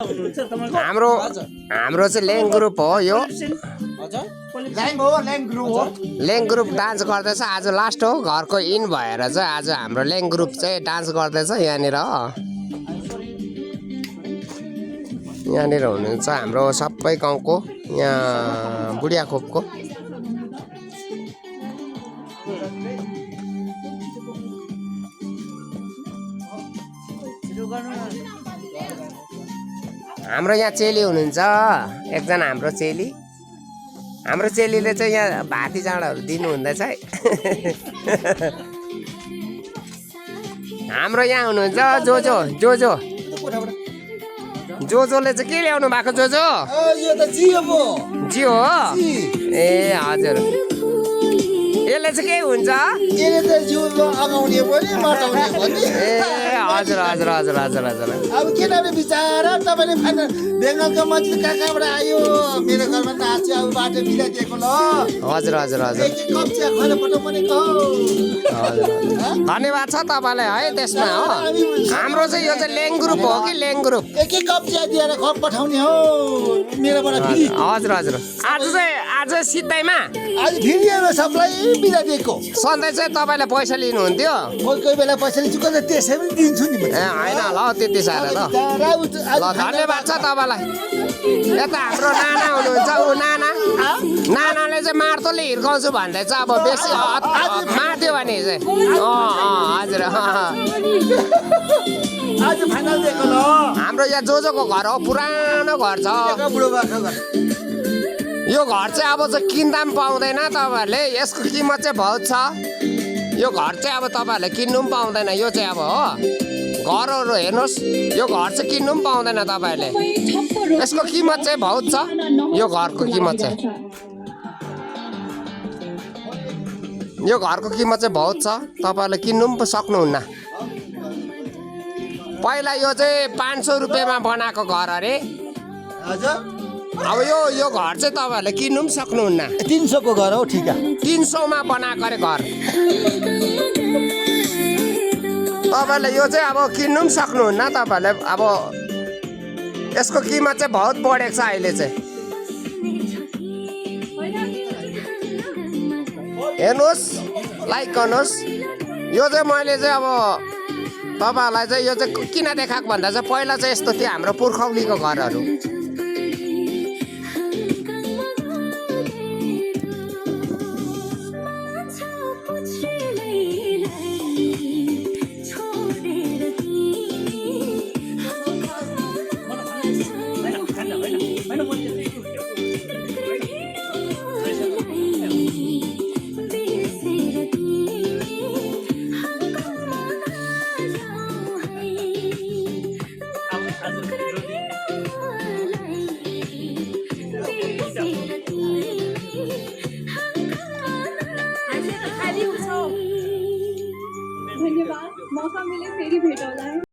हाम्रो चाहिँ ल्याङ ग्रुप हो यो ल्याङ ग्रुप डान्स गर्दैछ आज लास्ट हो घरको इन भएर चाहिँ आज हाम्रो ल्याङ ग्रुप चाहिँ डान्स गर्दैछ यहाँनिर हुनुहुन्छ हाम्रो सबै गाउँको यहाँ बुढिया खोपको हाम्रो यहाँ चेली हुनुहुन्छ एकजना हाम्रो चेलीले चाहिँ यहाँ भाती चाँडाहरू दिनु हुँदैछ है हाम्रो यहाँ हुनुहुन्छ जोजोले चाहिँ के ल्याउनु भएको जोजो जियो हो ए हजुर यसले चाहिँ के हुन्छ ए हजुर हजुर हजुर हजुर हजुर अब किनभने बिचारा तपाईँले बेङ्गलको मान्छे कहाँबाट आयो मेरो घरमा नाच्यो अब बाटो मिलाइदिएको ल हजुर हजुर हजुर धन्यवाद छ तपाईँलाई है त्यसमा हो हाम्रो चाहिँ यो चाहिँ ल्याङ ग्रुप हो कि ल्याङ ग्रुप एक कप चिया दिएर घर पठाउने हो मेरोबाट हजुर हजुर आज सित्तैमा आज फेरि सबलाई मिलाइदिएको सधैँ चाहिँ तपाईँले पैसा लिनुहुन्थ्यो कोही बेला पैसा लिन्छु कहिले त्यसै पनि दिन्छु नि ए होइन ल त्यति साह्रो त ल धन्यवाद छ तपाईँलाई यता हाम्रो नाना हुनुहुन्छ ऊ नानाले चाहिँ मार्तोले हिर्काउँछु भन्दैछ अब बेसी मार्थ्यो भने चाहिँ हजुर हाम्रो यहाँ जोजोको घर हो पुरानो घर छ यो घर चाहिँ अब चाहिँ किन्दा पनि पाउँदैन तपाईँहरूले यसको किमत चाहिँ बहुत छ यो घर चाहिँ अब तपाईँहरूले किन्नु पनि पाउँदैन यो चाहिँ अब हो घरहरू हेर्नुहोस् यो घर चाहिँ किन्नु पनि पाउँदैन तपाईँहरूले यसको किमत चाहिँ बहुत छ यो घरको किमत चाहिँ यो घरको किमत चाहिँ बहुत छ तपाईँहरूले किन्नु पनि सक्नुहुन्न पहिला यो चाहिँ 500 रुपियाँमा बनाएको घर अरे अब यो घर चाहिँ तपाईँहरूले किन्नु पनि सक्नुहुन्न 300 को घर हो ठिक 300 मा बनाएको अरे घर तपाईँहरूले यो चाहिँ अब किन्नु पनि सक्नुहुन्न तपाईँहरूले अब यसको किमत चाहिँ बहुत बढेको छ अहिले चाहिँ हेर्नुहोस् लाइक गर्नुहोस् यो चाहिँ मैले चाहिँ अब तपाईँहरूलाई चाहिँ यो चाहिँ किन देखाएको भन्दा चाहिँ पहिला चाहिँ यस्तो थियो हाम्रो पुर्खौलीको घरहरू